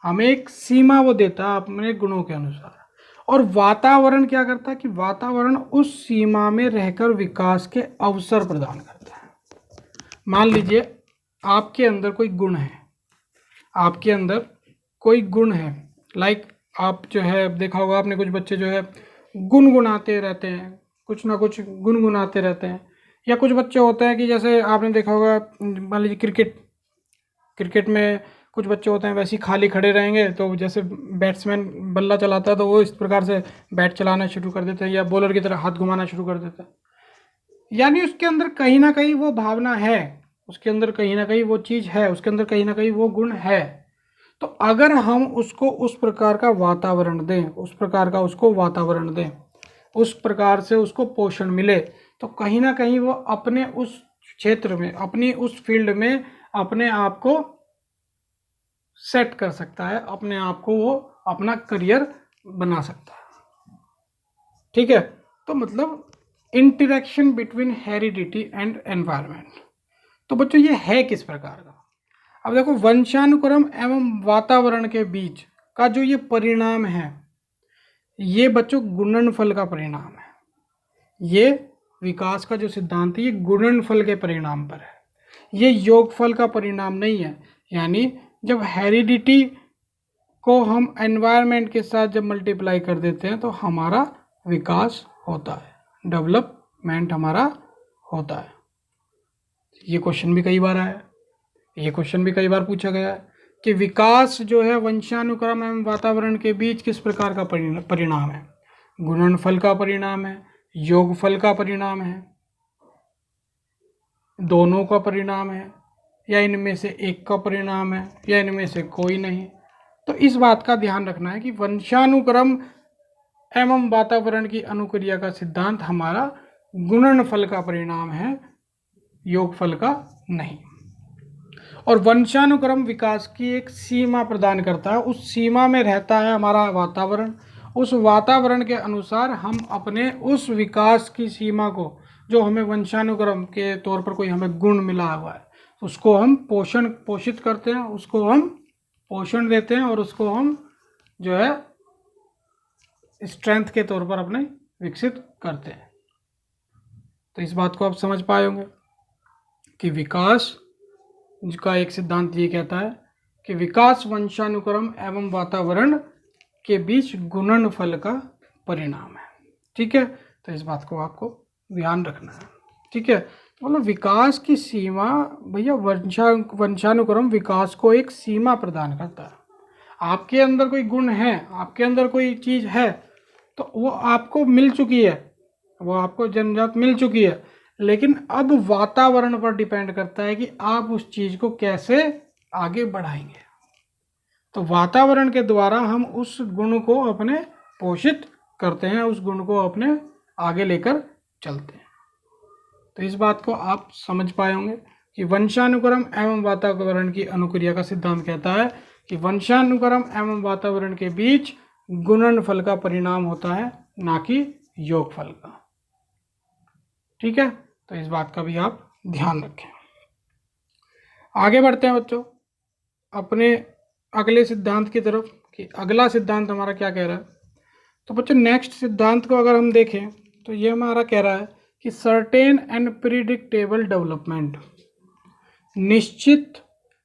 हमें एक सीमा वो देता है अपने गुणों के अनुसार। और वातावरण क्या करता है कि वातावरण उस सीमा में रहकर विकास के अवसर प्रदान करता है। मान लीजिए आपके अंदर कोई गुण है, आपके अंदर कोई गुण है, लाइक आप जो है देखा होगा आपने, कुछ बच्चे जो है गुनगुनाते रहते हैं, कुछ ना कुछ गुनगुनाते रहते हैं। या कुछ बच्चे होते हैं कि जैसे आपने देखा होगा, मान लीजिए क्रिकेट में कुछ बच्चे होते हैं वैसे ही खाली खड़े रहेंगे, तो जैसे बैट्समैन बल्ला चलाता है तो वो इस प्रकार से बैट चलाना शुरू कर देते हैं, या बॉलर की तरह हाथ घुमाना शुरू कर देते हैं। यानी उसके अंदर कहीं ना कहीं वो भावना है, उसके अंदर कहीं ना कहीं वो चीज़ है, उसके अंदर कहीं ना कहीं वो गुण है। तो अगर हम उसको उस प्रकार का वातावरण दें, उस प्रकार का उसको वातावरण दें, उस प्रकार से उसको पोषण मिले, तो कहीं ना कहीं वो अपने उस क्षेत्र में, अपनी उस फील्ड में अपने आप को सेट कर सकता है, अपने आप को वो अपना करियर बना सकता है। ठीक है, तो मतलब interaction between heredity and environment. तो बच्चों ये है किस प्रकार का? अब देखो, वंशानुक्रम एवं वातावरण के बीच का जो ये परिणाम है, ये बच्चों गुणनफल का परिणाम है। ये विकास का जो सिद्धांत है ये गुणनफल के परिणाम पर है, ये योगफल का परिणाम नहीं है। यानी जब हेरिडिटी को हम एनवायरनमेंट के साथ जब मल्टीप्लाई कर देते हैं तो हमारा विकास होता है, डेवलपमेंट हमारा होता है। ये क्वेश्चन भी कई बार आया है, ये क्वेश्चन भी कई बार पूछा गया है कि विकास जो है वंशानुक्रम एवं वातावरण के बीच किस प्रकार का परिणाम है? गुणनफल का परिणाम है, योगफल का परिणाम है, दोनों का परिणाम है, या इनमें से एक का परिणाम है, या इनमें से कोई नहीं। तो इस बात का ध्यान रखना है कि वंशानुक्रम एवं वातावरण की अनुक्रिया का सिद्धांत हमारा गुणनफल का परिणाम है, योगफल का नहीं। और वंशानुक्रम विकास की एक सीमा प्रदान करता है, उस सीमा में रहता है हमारा वातावरण, उस वातावरण के अनुसार हम अपने उस विकास की सीमा को, जो हमें वंशानुक्रम के तौर पर कोई हमें गुण मिला हुआ है, उसको हम पोषित करते हैं, उसको हम पोषण देते हैं, और उसको हम जो है स्ट्रेंथ के तौर पर अपने विकसित करते हैं। तो इस बात को आप समझ पाए होंगे कि विकास का एक सिद्धांत ये कहता है कि विकास वंशानुक्रम एवं वातावरण के बीच गुणनफल का परिणाम है। ठीक है, तो इस बात को आपको ध्यान रखना है। ठीक है, मतलब विकास की सीमा, भैया वंशानुक्रम विकास को एक सीमा प्रदान करता है। आपके अंदर कोई गुण है, आपके अंदर कोई चीज़ है, तो वो आपको मिल चुकी है, वो आपको जन्मजात मिल चुकी है, लेकिन अब वातावरण पर डिपेंड करता है कि आप उस चीज़ को कैसे आगे बढ़ाएंगे। तो वातावरण के द्वारा हम उस गुण को अपने पोषित करते हैं, उस गुण को अपने आगे लेकर चलते हैं। तो इस बात को आप समझ पाए होंगे कि वंशानुक्रम एवं वातावरण की अनुक्रिया का सिद्धांत कहता है कि वंशानुक्रम एवं वातावरण के बीच गुणनफल का परिणाम होता है, ना कि योगफल का। ठीक है, तो इस बात का भी आप ध्यान रखें। आगे बढ़ते हैं बच्चों अपने अगले सिद्धांत की तरफ कि अगला सिद्धांत हमारा क्या कह रहा है। तो बच्चों नेक्स्ट सिद्धांत को अगर हम देखें तो ये हमारा कह रहा है कि सर्टेन एंड प्रिडिक्टेबल डेवलपमेंट, निश्चित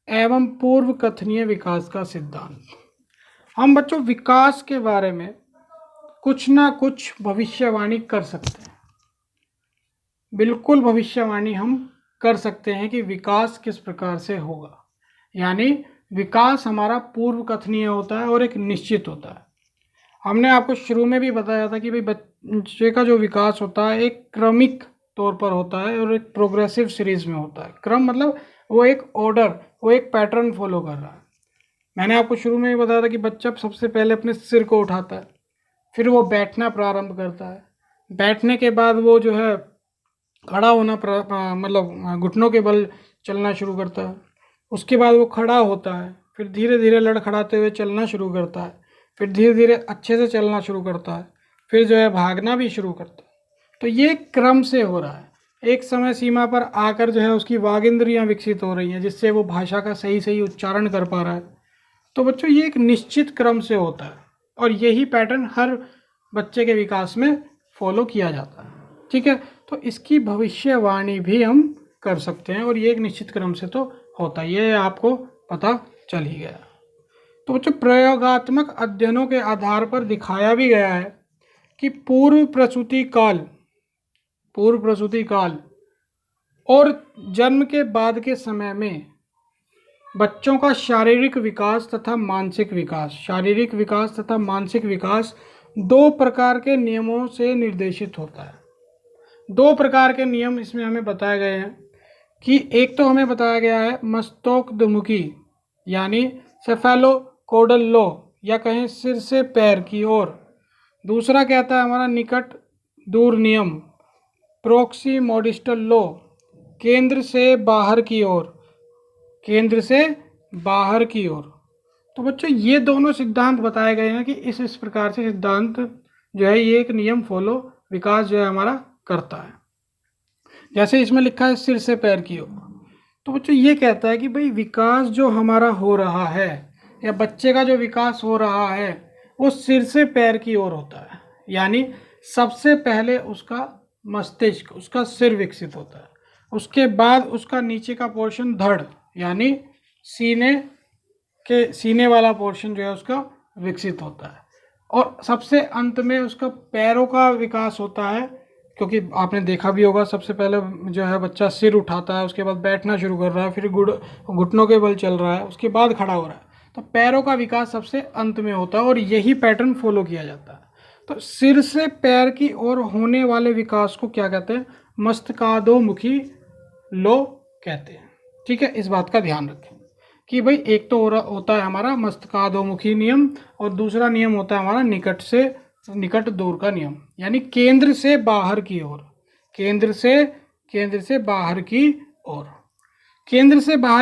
एवं पूर्व कथनीय विकास का सिद्धांत। हम बच्चों विकास के बारे में कुछ ना कुछ भविष्यवाणी कर सकते हैं, बिल्कुल भविष्यवाणी हम कर सकते हैं कि विकास किस प्रकार से होगा। यानी विकास हमारा पूर्व कथनीय होता है और एक निश्चित होता है। हमने आपको शुरू में भी बताया था कि भाई बच्चे का जो विकास होता है एक क्रमिक तौर पर होता है और एक प्रोग्रेसिव सीरीज में होता है। क्रम मतलब वो एक ऑर्डर, वो एक पैटर्न फॉलो कर रहा है। मैंने आपको शुरू में भी बताया था कि बच्चा सबसे पहले अपने सिर को उठाता है, फिर वो बैठना प्रारंभ करता है, बैठने के बाद वो जो है खड़ा होना मतलब घुटनों के बल चलना शुरू करता है, उसके बाद वो खड़ा होता है, फिर धीरे धीरे लड़खड़ाते हुए चलना शुरू करता है, फिर धीरे धीरे अच्छे से चलना शुरू करता है, फिर जो है भागना भी शुरू करता है। तो ये क्रम से हो रहा है। एक समय सीमा पर आकर जो है उसकी वाग इंद्रियाँ विकसित हो रही हैं, जिससे वो भाषा का सही सही उच्चारण कर पा रहा है। तो बच्चों ये एक निश्चित क्रम से होता है और यही पैटर्न हर बच्चे के विकास में फॉलो किया जाता है। ठीक है, तो इसकी भविष्यवाणी भी हम कर सकते हैं और ये एक निश्चित क्रम से तो होता है, ये आपको पता चल ही गया। तो बच्चों प्रयोगात्मक अध्ययनों के आधार पर दिखाया भी गया है कि पूर्व प्रसूति काल और जन्म के बाद के समय में बच्चों का शारीरिक विकास तथा मानसिक विकास दो प्रकार के नियमों से निर्देशित होता है। दो प्रकार के नियम इसमें हमें बताए गए हैं कि एक तो हमें बताया गया है मस्तकोद्मुखी यानी सेफेलोकोडल लो या कहें सिर से पैर की ओर। दूसरा कहता है हमारा निकट दूर नियम प्रोक्सीमोडिस्टल लो, केंद्र से बाहर की ओर। तो बच्चों ये दोनों सिद्धांत बताए गए हैं कि इस प्रकार से सिद्धांत जो है ये एक नियम फॉलो विकास जो है हमारा करता है। जैसे इसमें लिखा है सिर से पैर की ओर, तो बच्चों ये कहता है कि भाई विकास जो हमारा हो रहा है या बच्चे का जो विकास हो रहा है वो सिर से पैर की ओर होता है। यानी सबसे पहले उसका मस्तिष्क, उसका सिर विकसित होता है, उसके बाद उसका नीचे का पोर्शन धड़ यानी सीने वाला पोर्शन जो है उसका विकसित होता है, और सबसे अंत में उसका पैरों का विकास होता है। क्योंकि आपने देखा भी होगा सबसे पहले जो है बच्चा सिर उठाता है, उसके बाद बैठना शुरू कर रहा है, फिर घुटनों के बल चल रहा है, उसके बाद खड़ा हो रहा है। तो पैरों का विकास सबसे अंत में होता है और यही पैटर्न फॉलो किया जाता है। तो सिर से पैर की ओर होने वाले विकास को क्या कहते हैं? मस्तकाधोमुखी लो कहते हैं। ठीक है, इस बात का ध्यान रखें कि भाई एक तो होता है हमारा मस्तकाधोमुखी नियम और दूसरा नियम होता है हमारा निकट दूर का नियम, यानी केंद्र से बाहर की ओर। केंद्र से बाहर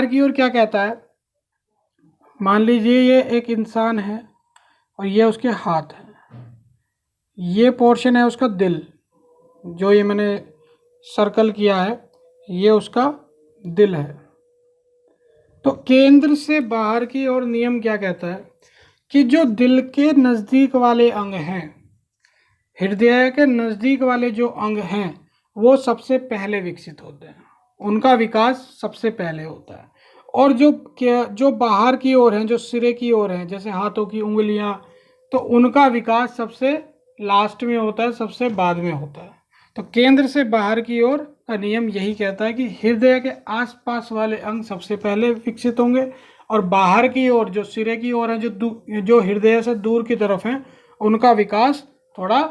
की ओर क्या कहता है? मान लीजिए ये एक इंसान है और ये उसके हाथ है, ये पोर्शन है उसका दिल, जो ये मैंने सर्कल किया है ये उसका दिल है। तो केंद्र से बाहर की ओर नियम क्या कहता है कि जो दिल के नज़दीक वाले अंग हैं, हृदय के नज़दीक वाले जो अंग हैं वो सबसे पहले विकसित होते हैं, उनका विकास सबसे पहले होता है। और जो बाहर की ओर हैं, जो सिरे की ओर हैं, जैसे हाथों की उंगलियां, तो उनका विकास सबसे लास्ट में होता है, सबसे बाद में होता है। तो केंद्र से बाहर की ओर का नियम यही कहता है कि हृदय के आसपास वाले अंग सबसे पहले विकसित होंगे और बाहर की ओर जो सिरे की ओर हैं, जो हृदय से दूर की तरफ हैं, उनका विकास थोड़ा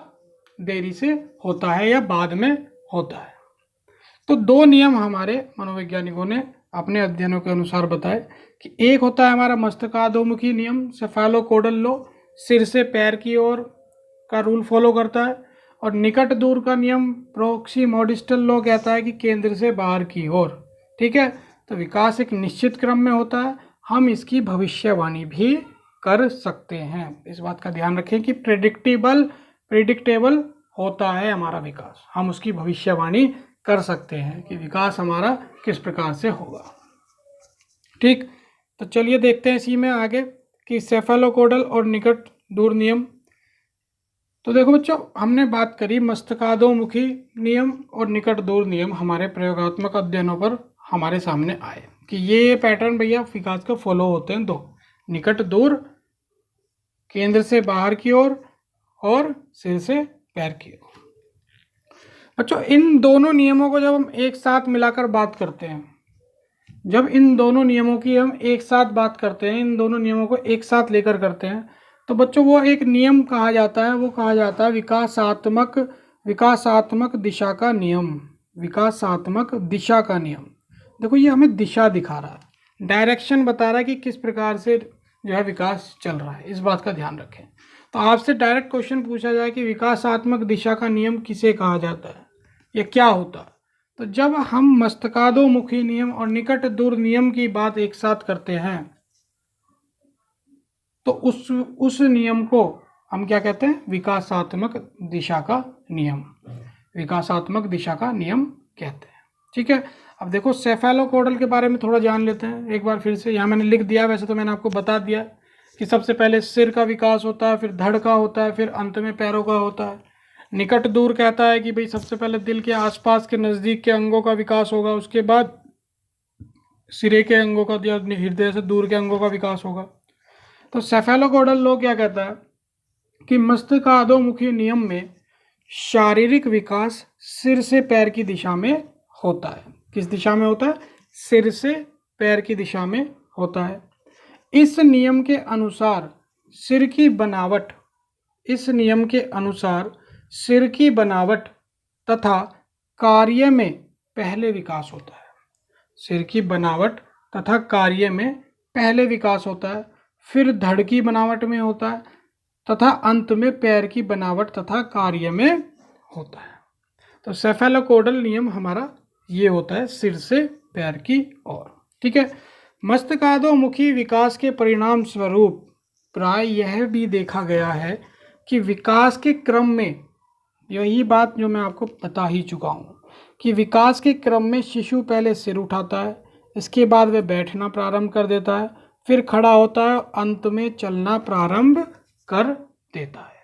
देरी से होता है या बाद में होता है। तो दो नियम हमारे मनोवैज्ञानिकों ने अपने अध्ययनों के अनुसार बताए कि एक होता है हमारा मस्तकाधोमुखी नियम सेफेलोकोडल लो, सिर से पैर की ओर का रूल फॉलो करता है, और निकट दूर का नियम प्रोक्सीमोडिस्टल लो कहता है कि केंद्र से बाहर की ओर। ठीक है, तो विकास एक निश्चित क्रम में होता है, हम इसकी भविष्यवाणी भी कर सकते हैं। इस बात का ध्यान रखें कि प्रिडिक्टेबल होता है हमारा विकास, हम उसकी भविष्यवाणी कर सकते हैं कि विकास हमारा किस प्रकार से होगा। ठीक, तो चलिए देखते हैं इसी में आगे कि सेफेलोकोडल और निकट दूर नियम तो देखो बच्चों, हमने बात करी मस्तकाधोमुखी नियम और निकट दूर नियम हमारे प्रयोगात्मक अध्ययनों पर हमारे सामने आए कि ये पैटर्न भैया विकास का फॉलो होते हैं। दो, निकट दूर, केंद्र से बाहर की ओर और सिर से पैर की ओर। बच्चों, इन दोनों नियमों को जब हम एक साथ मिलाकर बात करते हैं, जब इन दोनों नियमों की हम एक साथ बात करते हैं, इन दोनों नियमों को एक साथ लेकर करते हैं, तो बच्चों वो एक नियम कहा जाता है, वो कहा जाता है विकासात्मक दिशा का नियम। विकासात्मक दिशा का नियम। देखो, ये हमें दिशा दिखा रहा है, डायरेक्शन बता रहा है कि किस प्रकार से जो है विकास चल रहा है। इस बात का ध्यान रखें। तो आपसे डायरेक्ट क्वेश्चन पूछा जाए कि विकासात्मक दिशा का नियम किसे कहा जाता है, ये क्या होता है, तो जब हम मस्तकाधोमुखी नियम और निकट दूर नियम की बात एक साथ करते हैं तो उस नियम को हम क्या कहते हैं, विकासात्मक दिशा का नियम। विकासात्मक दिशा का नियम कहते हैं। ठीक है। अब देखो, सेफेलोकोडल के बारे में थोड़ा जान लेते हैं एक बार फिर से। यहाँ मैंने लिख दिया, वैसे तो मैंने आपको बता दिया कि सबसे पहले सिर का विकास होता है, फिर धड़ का होता है, फिर अंत में पैरों का होता है। निकट दूर कहता है कि भाई सबसे पहले दिल के आसपास के नज़दीक के अंगों का विकास होगा, उसके बाद सिरे के अंगों का या हृदय से दूर के अंगों का विकास होगा। तो सेफेलोकोडल लॉ क्या कहता है कि मस्तकाधोमुखी नियम में शारीरिक विकास सिर से पैर की दिशा में होता है। किस दिशा में होता है? सिर से पैर की दिशा में होता है। इस नियम के अनुसार सिर की बनावट, इस नियम के अनुसार सिर की बनावट तथा कार्य में पहले विकास होता है। सिर की बनावट तथा कार्य में पहले विकास होता है, फिर धड़ की बनावट में होता है तथा अंत में पैर की बनावट तथा कार्य में होता है। तो सेफेलोकोडल नियम हमारा ये होता है, सिर से पैर की ओर। ठीक है। मस्तकाधोमुखी विकास के परिणाम स्वरूप प्राय यह भी देखा गया है कि विकास के क्रम में, यही बात जो मैं आपको बता ही चुका हूँ कि विकास के क्रम में शिशु पहले सिर उठाता है, इसके बाद वह बैठना प्रारंभ कर देता है, फिर खड़ा होता है, अंत में चलना प्रारंभ कर देता है।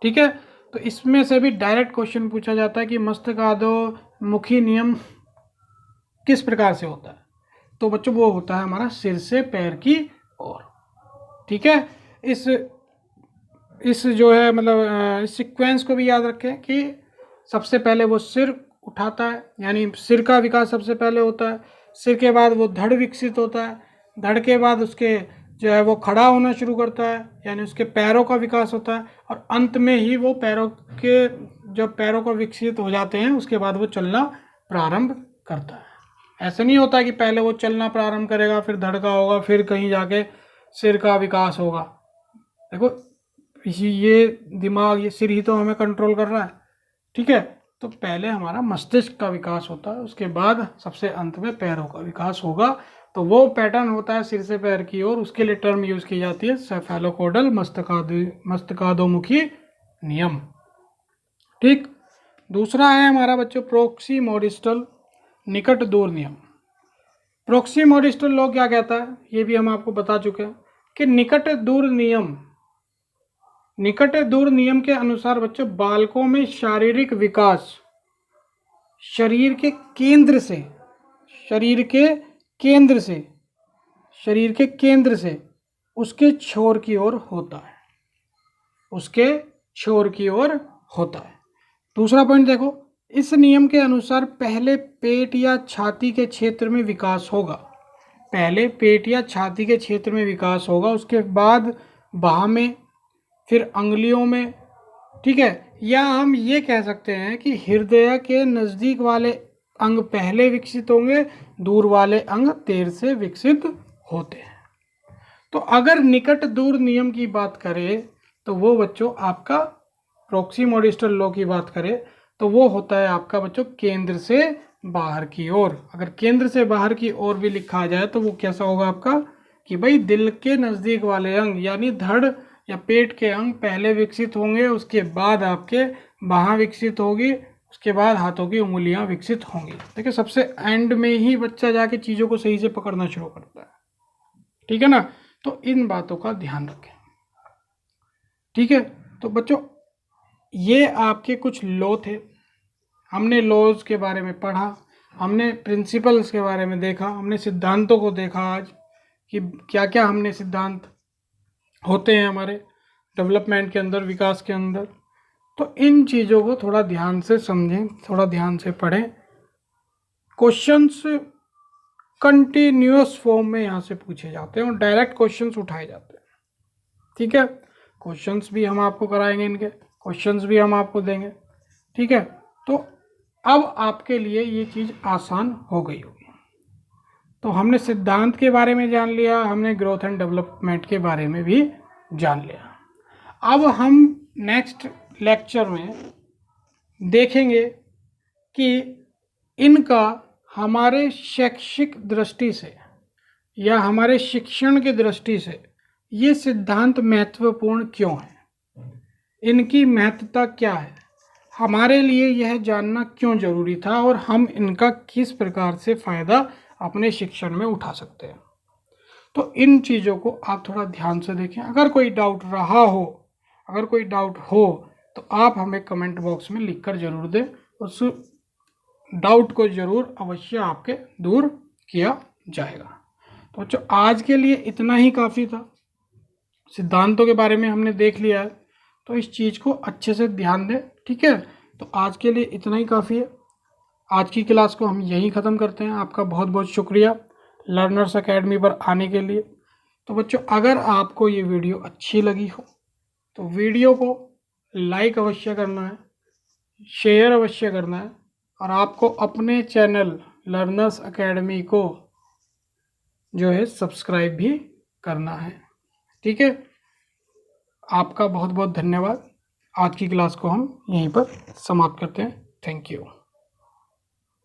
ठीक है। तो इसमें से भी डायरेक्ट क्वेश्चन पूछा जाता है कि मस्तकाधोमुखी नियम किस प्रकार से होता है, तो बच्चों वो होता है हमारा सिर से पैर की ओर। ठीक है। इस जो है मतलब इस सीक्वेंस को भी याद रखें कि सबसे पहले वो सिर उठाता है, यानी सिर का विकास सबसे पहले होता है, सिर के बाद वो धड़ विकसित होता है, धड़ के बाद उसके जो है वो खड़ा होना शुरू करता है, यानी उसके पैरों का विकास होता है, और अंत में ही वो पैरों के, जब पैरों को विकसित हो जाते हैं उसके बाद वो चलना प्रारंभ करता है। ऐसा नहीं होता कि पहले वो चलना प्रारंभ करेगा, फिर धड़ का होगा, फिर कहीं जाके सिर का विकास होगा। देखो, ये दिमाग, ये सिर ही तो हमें कंट्रोल कर रहा है। ठीक है। तो पहले हमारा मस्तिष्क का विकास होता है, उसके बाद सबसे अंत में पैरों का विकास होगा। तो वो पैटर्न होता है सिर से पैर की ओर, उसके लिए टर्म यूज की जाती है सेफेलोकोडल मस्तकाधोमुखी नियम। ठीक। दूसरा है हमारा बच्चों प्रोक्सीमोडिस्टल निकट दूर नियम। प्रोक्सीमोडिस्टल लॉ क्या कहता है, ये भी हम आपको बता चुके हैं कि निकट दूर नियम के अनुसार बच्चों बालकों में शारीरिक विकास शरीर के केंद्र से उसके छोर की ओर होता है, उसके छोर की ओर होता है। दूसरा पॉइंट देखो, इस नियम के अनुसार पहले पेट या छाती के क्षेत्र में विकास होगा, पहले पेट या छाती के क्षेत्र में विकास होगा, उसके बाद बाह में, फिर अंगुलियों में। ठीक है। या हम ये कह सकते हैं कि हृदय के नज़दीक वाले अंग पहले विकसित होंगे, दूर वाले अंग देर से विकसित होते हैं। तो अगर निकट दूर नियम की बात करें तो वो बच्चों आपका प्रोक्सीमोडिस्टल लॉ की बात करें तो वो होता है आपका बच्चों केंद्र से बाहर की ओर। अगर केंद्र से बाहर की ओर भी लिखा जाए तो वो कैसा होगा आपका कि भाई दिल के नज़दीक वाले अंग यानी धड़ या पेट के अंग पहले विकसित होंगे, उसके बाद आपके बाह विकसित होगी, उसके बाद हाथों की उंगलियां विकसित होंगी। देखिए, सबसे एंड में ही बच्चा जाके चीज़ों को सही से पकड़ना शुरू करता है। ठीक है ना। तो इन बातों का ध्यान रखें। ठीक है। तो बच्चों ये आपके कुछ लॉ थे, हमने लॉज के बारे में पढ़ा, हमने प्रिंसिपल्स के बारे में देखा, हमने सिद्धांतों को देखा आज कि क्या क्या हमने सिद्धांत होते हैं हमारे डेवलपमेंट के अंदर, विकास के अंदर। तो इन चीज़ों को थोड़ा ध्यान से समझें, थोड़ा ध्यान से पढ़ें। क्वेश्चंस कंटिन्यूअस फॉर्म में यहाँ से पूछे जाते हैं और डायरेक्ट क्वेश्चंस उठाए जाते हैं, ठीक है। क्वेश्चंस भी हम आपको कराएंगे, इनके क्वेश्चंस भी हम आपको देंगे, ठीक है। तो अब आपके लिए ये चीज़ आसान हो गई होगी। तो हमने सिद्धांत के बारे में जान लिया, हमने ग्रोथ एंड डेवलपमेंट के बारे में भी जान लिया। अब हम नेक्स्ट लेक्चर में देखेंगे कि इनका हमारे शैक्षिक दृष्टि से या हमारे शिक्षण की दृष्टि से ये सिद्धांत महत्वपूर्ण क्यों है, इनकी महत्वता क्या है, हमारे लिए यह जानना क्यों जरूरी था और हम इनका किस प्रकार से फ़ायदा अपने शिक्षण में उठा सकते हैं। तो इन चीज़ों को आप थोड़ा ध्यान से देखें। अगर कोई डाउट रहा हो, अगर कोई डाउट हो तो आप हमें कमेंट बॉक्स में लिखकर ज़रूर दें, उस डाउट को ज़रूर अवश्य आपके दूर किया जाएगा। तो बच्चों आज के लिए इतना ही काफ़ी था। सिद्धांतों के बारे में हमने देख लिया है, तो इस चीज़ को अच्छे से ध्यान दें, ठीक है। तो आज के लिए इतना ही काफ़ी है। आज की क्लास को हम यहीं ख़त्म करते हैं। आपका बहुत बहुत शुक्रिया लर्नर्स एकेडमी पर आने के लिए। तो बच्चों अगर आपको ये वीडियो अच्छी लगी हो तो वीडियो को लाइक अवश्य करना है, शेयर अवश्य करना है और आपको अपने चैनल लर्नर्स एकेडमी को जो है सब्सक्राइब भी करना है, ठीक है। आपका बहुत बहुत धन्यवाद। आज की क्लास को हम यहीं पर समाप्त करते हैं। Thank you.